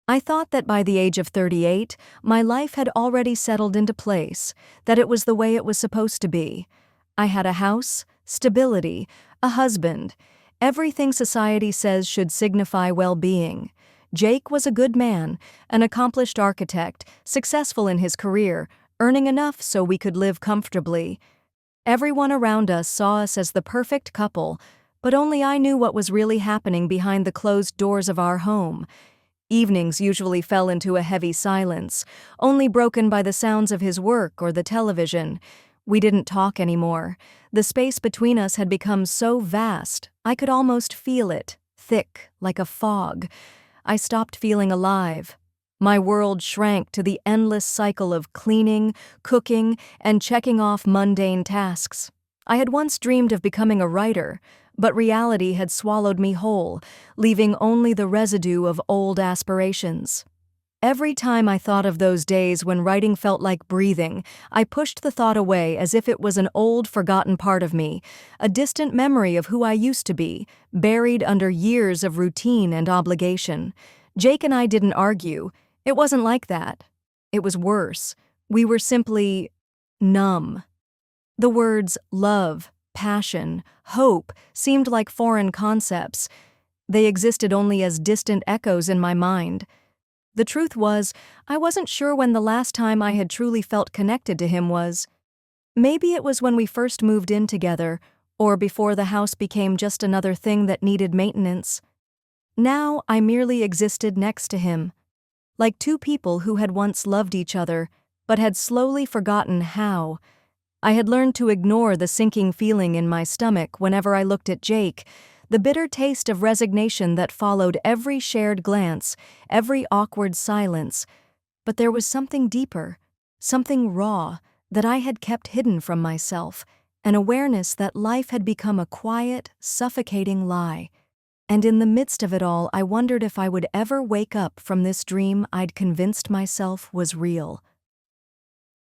I thought that by the age of 38, my life had already settled into place, that it was the way it was supposed to be. I had a house, stability, a husband, everything society says should signify well-being. Jake was a good man, an accomplished architect, successful in his career, earning enough so we could live comfortably. Everyone around us saw us as the perfect couple, but only I knew what was really happening behind the closed doors of our home. Evenings usually fell into a heavy silence, only broken by the sounds of his work or the television. We didn't talk anymore. The space between us had become so vast, I could almost feel it, thick, like a fog. I stopped feeling alive. My world shrank to the endless cycle of cleaning, cooking, and checking off mundane tasks. I had once dreamed of becoming a writer, but reality had swallowed me whole, leaving only the residue of old aspirations. Every time I thought of those days when writing felt like breathing, I pushed the thought away as if it was an old, forgotten part of me, a distant memory of who I used to be, buried under years of routine and obligation. Jake and I didn't argue. It wasn't like that. It was worse. We were simply numb. The words love, passion, hope seemed like foreign concepts. They existed only as distant echoes in my mind. The truth was, I wasn't sure when the last time I had truly felt connected to him was. Maybe it was when we first moved in together, or before the house became just another thing that needed maintenance. Now I merely existed next to him, like two people who had once loved each other, but had slowly forgotten how. I had learned to ignore the sinking feeling in my stomach whenever I looked at Jake, the bitter taste of resignation that followed every shared glance, every awkward silence. But there was something deeper, something raw, that I had kept hidden from myself, an awareness that life had become a quiet, suffocating lie. And in the midst of it all, I wondered if I would ever wake up from this dream I'd convinced myself was real.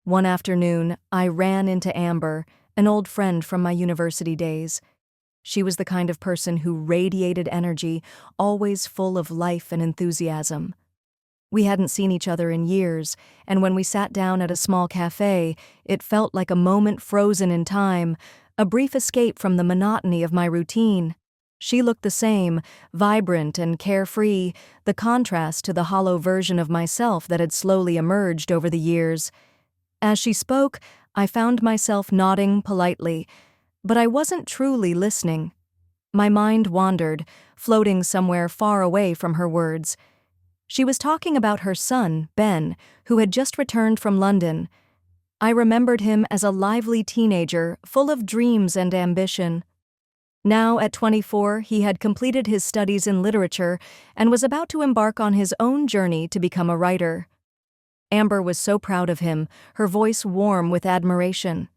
One afternoon, I ran into Amber, an old friend from my university days. She was the kind of person who radiated energy, always full of life and enthusiasm. We hadn't seen each other in years, and when we sat down at a small cafe, it felt like a moment frozen in time, a brief escape from the monotony of my routine. She looked the same, vibrant and carefree, the contrast to the hollow version of myself that had slowly emerged over the years. As she spoke, I found myself nodding politely, but I wasn't truly listening. My mind wandered, floating somewhere far away from her words. She was talking about her son, Ben, who had just returned from London. I remembered him as a lively teenager, full of dreams and ambition. Now, at 24, he had completed his studies in literature and was about to embark on his own journey to become a writer. Amber was so proud of him, her voice warm with admiration.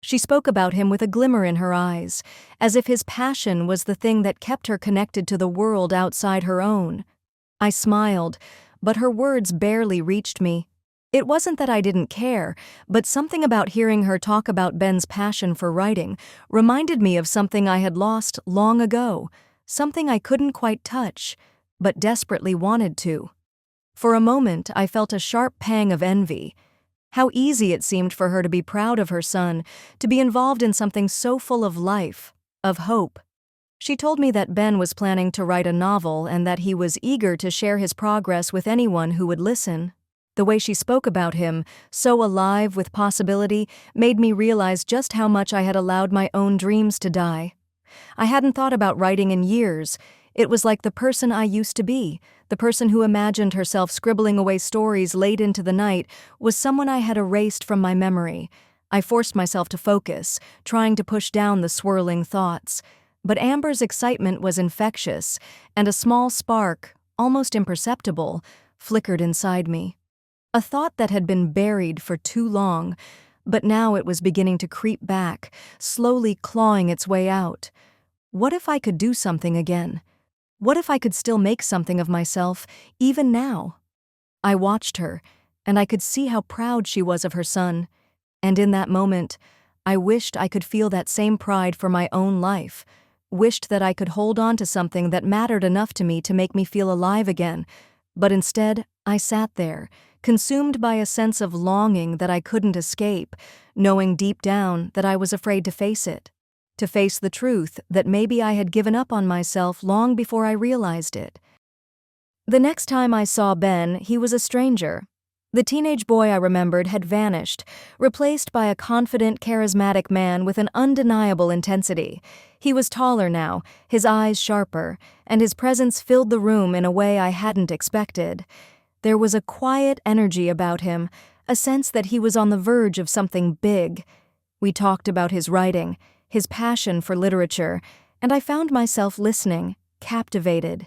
She spoke about him with a glimmer in her eyes, as if his passion was the thing that kept her connected to the world outside her own. I smiled, but her words barely reached me. It wasn't that I didn't care, but something about hearing her talk about Ben's passion for writing reminded me of something I had lost long ago, something I couldn't quite touch, but desperately wanted to. For a moment, I felt a sharp pang of envy. How easy it seemed for her to be proud of her son, to be involved in something so full of life, of hope. She told me that Ben was planning to write a novel and that he was eager to share his progress with anyone who would listen. The way she spoke about him, so alive with possibility, made me realize just how much I had allowed my own dreams to die. I hadn't thought about writing in years. It was like the person I used to be, the person who imagined herself scribbling away stories late into the night, was someone I had erased from my memory. I forced myself to focus, trying to push down the swirling thoughts. But Amber's excitement was infectious, and a small spark, almost imperceptible, flickered inside me. A thought that had been buried for too long, but now it was beginning to creep back, slowly clawing its way out. What if I could do something again? What if I could still make something of myself, even now? I watched her, and I could see how proud she was of her son. And in that moment, I wished I could feel that same pride for my own life, wished that I could hold on to something that mattered enough to me to make me feel alive again, but instead, I sat there, consumed by a sense of longing that I couldn't escape, knowing deep down that I was afraid to face it. To face the truth that maybe I had given up on myself long before I realized it. The next time I saw Ben, he was a stranger. The teenage boy I remembered had vanished, replaced by a confident, charismatic man with an undeniable intensity. He was taller now, his eyes sharper, and his presence filled the room in a way I hadn't expected. There was a quiet energy about him, a sense that he was on the verge of something big. We talked about his writing, his passion for literature, and I found myself listening, captivated.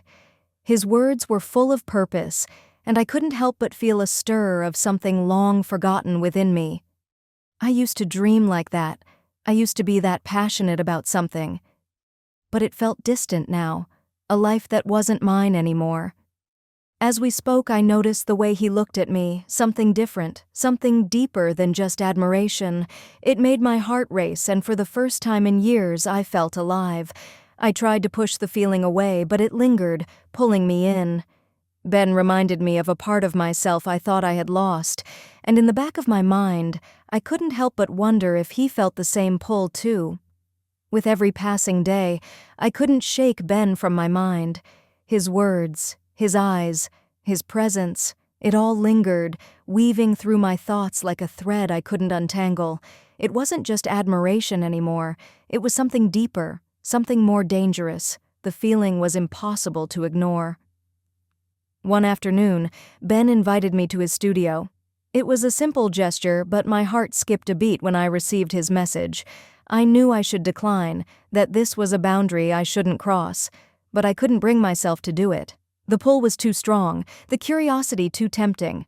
His words were full of purpose, and I couldn't help but feel a stir of something long forgotten within me. I used to dream like that. I used to be that passionate about something. But it felt distant now, a life that wasn't mine anymore. As we spoke, I noticed the way he looked at me, something different, something deeper than just admiration. It made my heart race, and for the first time in years, I felt alive. I tried to push the feeling away, but it lingered, pulling me in. Ben reminded me of a part of myself I thought I had lost, and in the back of my mind, I couldn't help but wonder if he felt the same pull too. With every passing day, I couldn't shake Ben from my mind. His words, his eyes, his presence, it all lingered, weaving through my thoughts like a thread I couldn't untangle. It wasn't just admiration anymore, it was something deeper, something more dangerous. The feeling was impossible to ignore. One afternoon, Ben invited me to his studio. It was a simple gesture, but my heart skipped a beat when I received his message. I knew I should decline, that this was a boundary I shouldn't cross, but I couldn't bring myself to do it. The pull was too strong, the curiosity too tempting.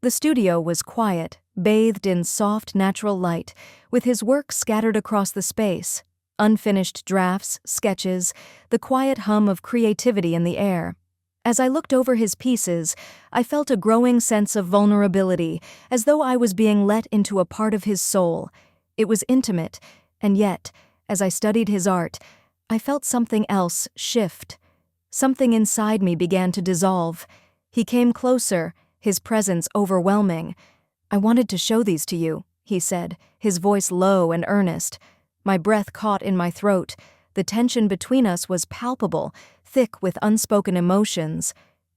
The studio was quiet, bathed in soft, natural light, with his work scattered across the space. Unfinished drafts, sketches, the quiet hum of creativity in the air. As I looked over his pieces, I felt a growing sense of vulnerability, as though I was being let into a part of his soul. It was intimate, and yet, as I studied his art, I felt something else shift. Something inside me began to dissolve. He came closer, his presence overwhelming. "I wanted to show these to you," he said, his voice low and earnest. My breath caught in my throat. The tension between us was palpable, thick with unspoken emotions.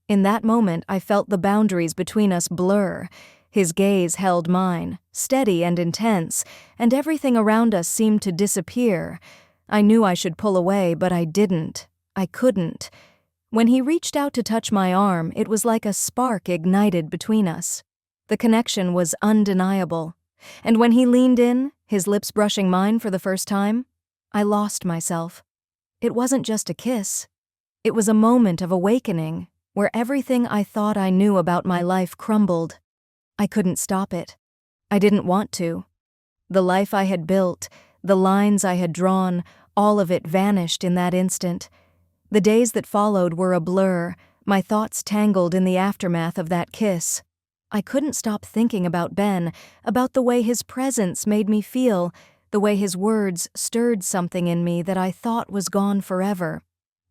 In that moment, I felt the boundaries between us blur. His gaze held mine, steady and intense, and everything around us seemed to disappear. I knew I should pull away, but I didn't. I couldn't. When he reached out to touch my arm, it was like a spark ignited between us. The connection was undeniable. And when he leaned in, his lips brushing mine for the first time, I lost myself. It wasn't just a kiss. It was a moment of awakening, where everything I thought I knew about my life crumbled. I couldn't stop it. I didn't want to. The life I had built, the lines I had drawn, all of it vanished in that instant. The days that followed were a blur, my thoughts tangled in the aftermath of that kiss. I couldn't stop thinking about Ben, about the way his presence made me feel, the way his words stirred something in me that I thought was gone forever.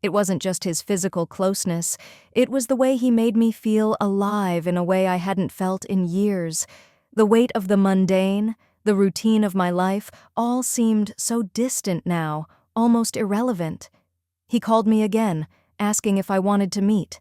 It wasn't just his physical closeness, it was the way he made me feel alive in a way I hadn't felt in years. The weight of the mundane, the routine of my life, all seemed so distant now, almost irrelevant. He called me again, asking if I wanted to meet.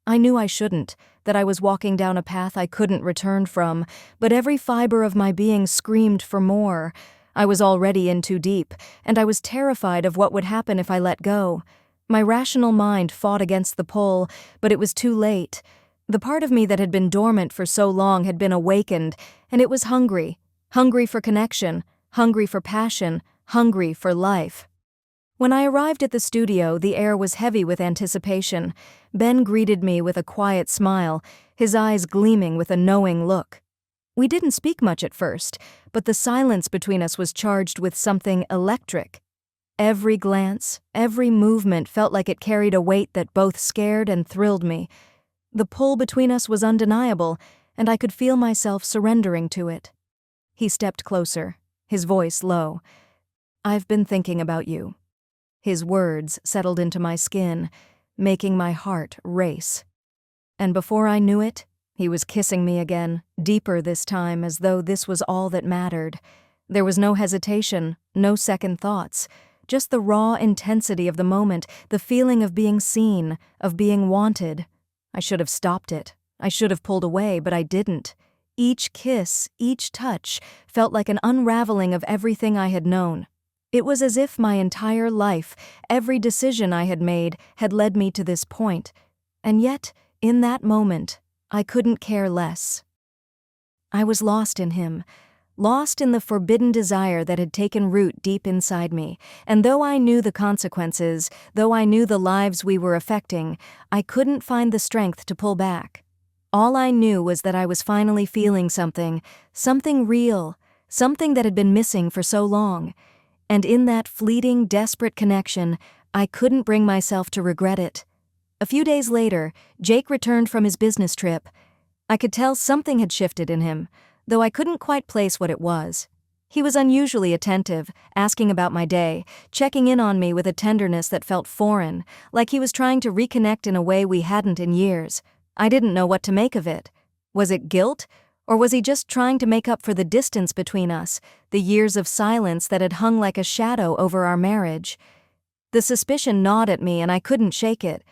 I knew I shouldn't, that I was walking down a path I couldn't return from, but every fiber of my being screamed for more. I was already in too deep, and I was terrified of what would happen if I let go. My rational mind fought against the pull, but it was too late. The part of me that had been dormant for so long had been awakened, and it was hungry. Hungry for connection, hungry for passion, hungry for life. When I arrived at the studio, the air was heavy with anticipation. Ben greeted me with a quiet smile, his eyes gleaming with a knowing look. We didn't speak much at first, but the silence between us was charged with something electric. Every glance, every movement felt like it carried a weight that both scared and thrilled me. The pull between us was undeniable, and I could feel myself surrendering to it. He stepped closer, his voice low. "I've been thinking about you." His words settled into my skin, making my heart race. And before I knew it, He was kissing me again, deeper this time, as though this was all that mattered. There was no hesitation, no second thoughts, just the raw intensity of the moment, the feeling of being seen, of being wanted. I should have stopped it. I should have pulled away, but I didn't. Each kiss, each touch, felt like an unraveling of everything I had known. It was as if my entire life, every decision I had made, had led me to this point. And yet, in that moment, I couldn't care less. I was lost in him, lost in the forbidden desire that had taken root deep inside me, and though I knew the consequences, though I knew the lives we were affecting, I couldn't find the strength to pull back. All I knew was that I was finally feeling something real, something that had been missing for so long, and in that fleeting, desperate connection, I couldn't bring myself to regret it. A few days later, Jake returned from his business trip. I could tell something had shifted in him, though I couldn't quite place what it was. He was unusually attentive, asking about my day, checking in on me with a tenderness that felt foreign, like he was trying to reconnect in a way we hadn't in years. I didn't know what to make of it. Was it guilt, or was he just trying to make up for the distance between us, the years of silence that had hung like a shadow over our marriage? The suspicion gnawed at me and I couldn't shake it.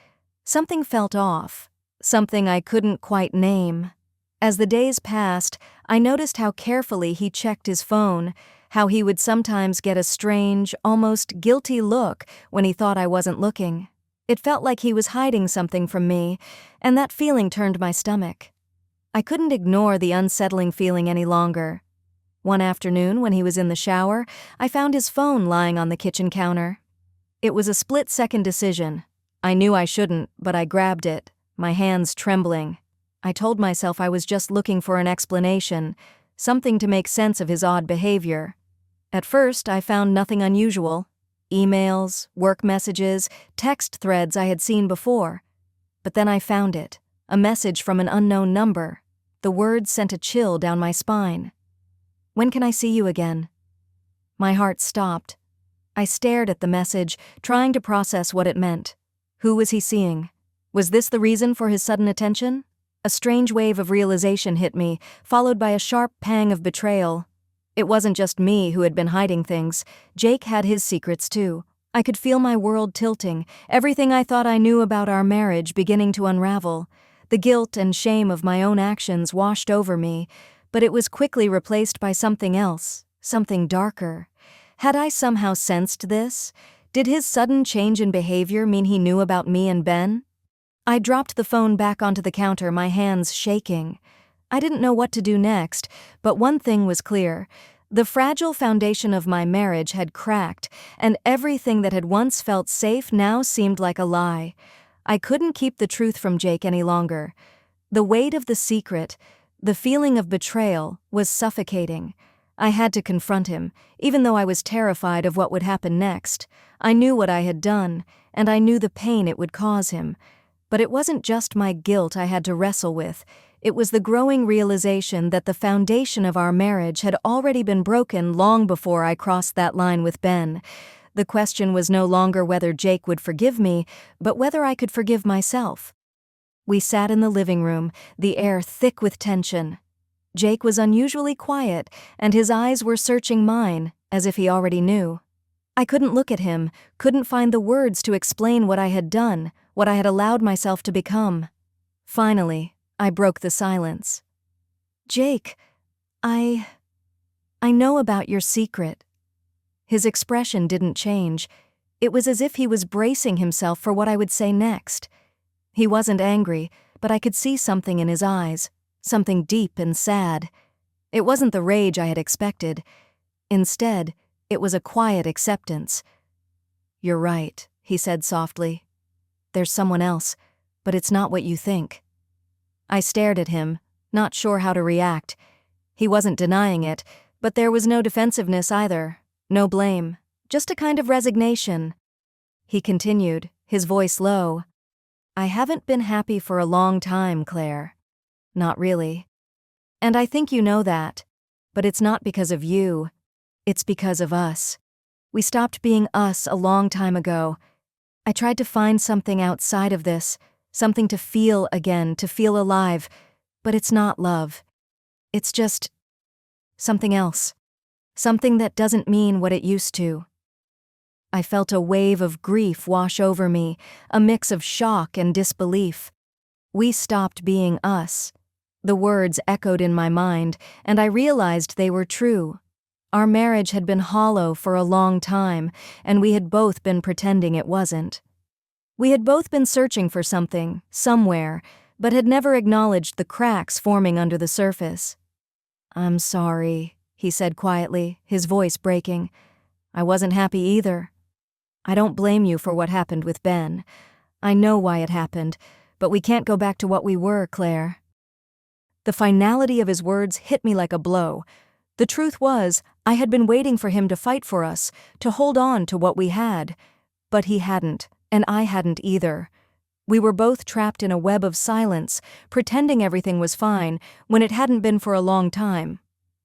Something felt off, something I couldn't quite name. As the days passed, I noticed how carefully he checked his phone, how he would sometimes get a strange, almost guilty look when he thought I wasn't looking. It felt like he was hiding something from me, and that feeling turned my stomach. I couldn't ignore the unsettling feeling any longer. One afternoon, when he was in the shower, I found his phone lying on the kitchen counter. It was a split-second decision. I knew I shouldn't, but I grabbed it, my hands trembling. I told myself I was just looking for an explanation, something to make sense of his odd behavior. At first, I found nothing unusual. Emails, work messages, text threads I had seen before. But then I found it, a message from an unknown number. The words sent a chill down my spine. "When can I see you again?" My heart stopped. I stared at the message, trying to process what it meant. Who was he seeing? Was this the reason for his sudden attention? A strange wave of realization hit me, followed by a sharp pang of betrayal. It wasn't just me who had been hiding things. Jake had his secrets too. I could feel my world tilting, everything I thought I knew about our marriage beginning to unravel. The guilt and shame of my own actions washed over me, but it was quickly replaced by something else, something darker. Had I somehow sensed this? Did his sudden change in behavior mean he knew about me and Ben? I dropped the phone back onto the counter, my hands shaking. I didn't know what to do next, but one thing was clear. The fragile foundation of my marriage had cracked, and everything that had once felt safe now seemed like a lie. I couldn't keep the truth from Jake any longer. The weight of the secret, the feeling of betrayal, was suffocating. I had to confront him, even though I was terrified of what would happen next. I knew what I had done, and I knew the pain it would cause him. But it wasn't just my guilt I had to wrestle with. It was the growing realization that the foundation of our marriage had already been broken long before I crossed that line with Ben. The question was no longer whether Jake would forgive me, but whether I could forgive myself. We sat in the living room, the air thick with tension. Jake was unusually quiet, and his eyes were searching mine, as if he already knew. I couldn't look at him, couldn't find the words to explain what I had done, what I had allowed myself to become. Finally, I broke the silence. "Jake, I know about your secret." His expression didn't change. It was as if he was bracing himself for what I would say next. He wasn't angry, but I could see something in his eyes, something deep and sad. It wasn't the rage I had expected. Instead, it was a quiet acceptance. "You're right," he said softly. "There's someone else, but it's not what you think." I stared at him, not sure how to react. He wasn't denying it, but there was no defensiveness either, no blame, just a kind of resignation. He continued, his voice low. "I haven't been happy for a long time, Claire. Not really. And I think you know that. But it's not because of you. It's because of us. We stopped being us a long time ago. I tried to find something outside of this, something to feel again, to feel alive, But it's not love. It's just something else. Something that doesn't mean what it used to. I felt a wave of grief wash over me, a mix of shock and disbelief. We stopped being us. The words echoed in my mind, and I realized they were true. Our marriage had been hollow for a long time, and we had both been pretending it wasn't. We had both been searching for something, somewhere, but had never acknowledged the cracks forming under the surface. "I'm sorry," he said quietly, his voice breaking. "I wasn't happy either. I don't blame you for what happened with Ben. I know why it happened, but we can't go back to what we were, Claire." The finality of his words hit me like a blow. The truth was, I had been waiting for him to fight for us, to hold on to what we had. But he hadn't, and I hadn't either. We were both trapped in a web of silence, pretending everything was fine, when it hadn't been for a long time.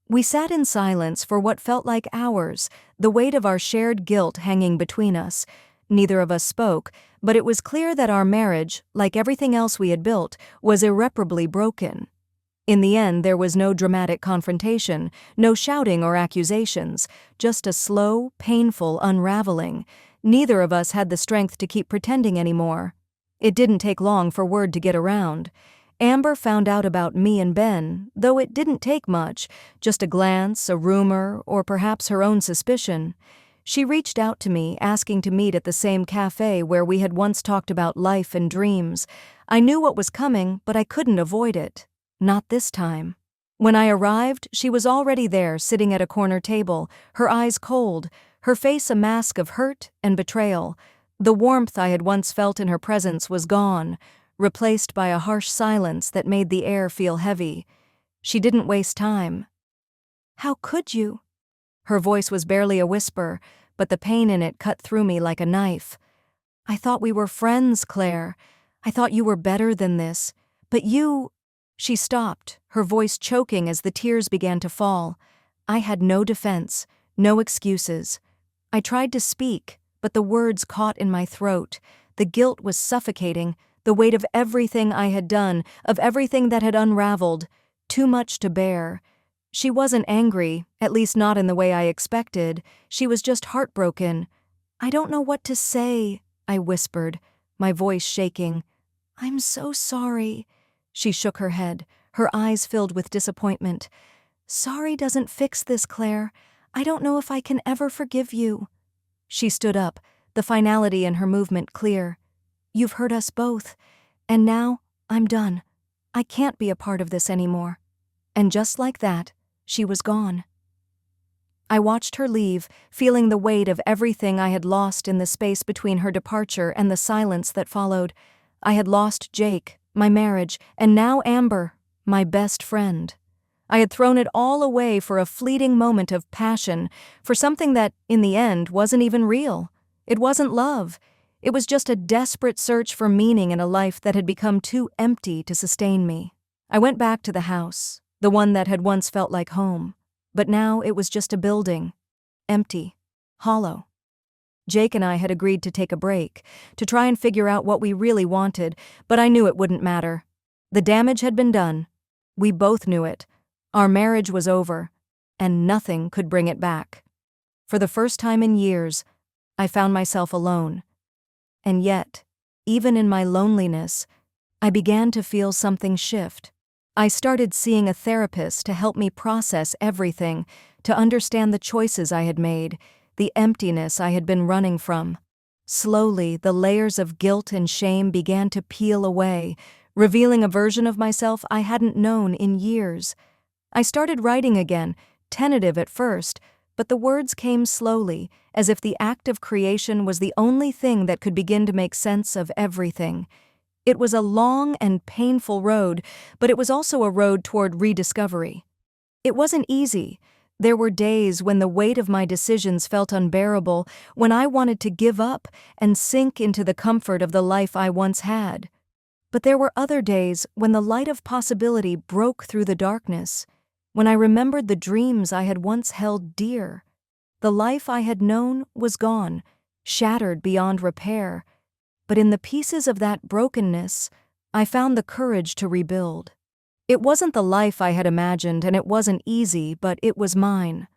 We sat in silence for what felt like hours, the weight of our shared guilt hanging between us. Neither of us spoke, but it was clear that our marriage, like everything else we had built, was irreparably broken. In the end, there was no dramatic confrontation, no shouting or accusations, just a slow, painful unraveling. Neither of us had the strength to keep pretending anymore. It didn't take long for word to get around. Amber found out about me and Ben, though it didn't take much, just a glance, a rumor, or perhaps her own suspicion. She reached out to me, asking to meet at the same cafe where we had once talked about life and dreams. I knew what was coming, but I couldn't avoid it. Not this time. When I arrived, she was already there, sitting at a corner table, her eyes cold, her face a mask of hurt and betrayal. The warmth I had once felt in her presence was gone, replaced by a harsh silence that made the air feel heavy. She didn't waste time. "How could you?" Her voice was barely a whisper, but the pain in it cut through me like a knife. "I thought we were friends, Claire. I thought you were better than this. But you—" She stopped, her voice choking as the tears began to fall. I had no defense, no excuses. I tried to speak, but the words caught in my throat. The guilt was suffocating, the weight of everything I had done, of everything that had unraveled. Too much to bear. She wasn't angry, at least not in the way I expected. She was just heartbroken. "I don't know what to say," I whispered, my voice shaking. "I'm so sorry." She shook her head, her eyes filled with disappointment. "Sorry doesn't fix this, Claire. I don't know if I can ever forgive you." She stood up, the finality in her movement clear. "You've hurt us both, and now I'm done. I can't be a part of this anymore." And just like that, she was gone. I watched her leave, feeling the weight of everything I had lost in the space between her departure and the silence that followed. I had lost Jake, my marriage, and now Amber, my best friend. I had thrown it all away for a fleeting moment of passion, for something that, in the end, wasn't even real. It wasn't love. It was just a desperate search for meaning in a life that had become too empty to sustain me. I went back to the house, the one that had once felt like home. But now it was just a building. Empty. Hollow. Jake and I had agreed to take a break, to try and figure out what we really wanted, but I knew it wouldn't matter. The damage had been done. We both knew it. Our marriage was over, and nothing could bring it back. For the first time in years, I found myself alone. And yet, even in my loneliness, I began to feel something shift. I started seeing a therapist to help me process everything, to understand the choices I had made, the emptiness I had been running from. Slowly, the layers of guilt and shame began to peel away, revealing a version of myself I hadn't known in years. I started writing again, tentative at first, but the words came slowly, as if the act of creation was the only thing that could begin to make sense of everything. It was a long and painful road, but it was also a road toward rediscovery. It wasn't easy. There were days when the weight of my decisions felt unbearable, when I wanted to give up and sink into the comfort of the life I once had. But there were other days when the light of possibility broke through the darkness, when I remembered the dreams I had once held dear. The life I had known was gone, shattered beyond repair. But in the pieces of that brokenness, I found the courage to rebuild. It wasn't the life I had imagined, and it wasn't easy, but it was mine.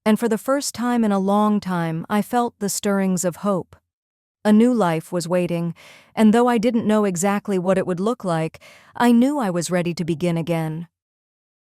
And for the first time in a long time, I felt the stirrings of hope. A new life was waiting, and though I didn't know exactly what it would look like, I knew I was ready to begin again.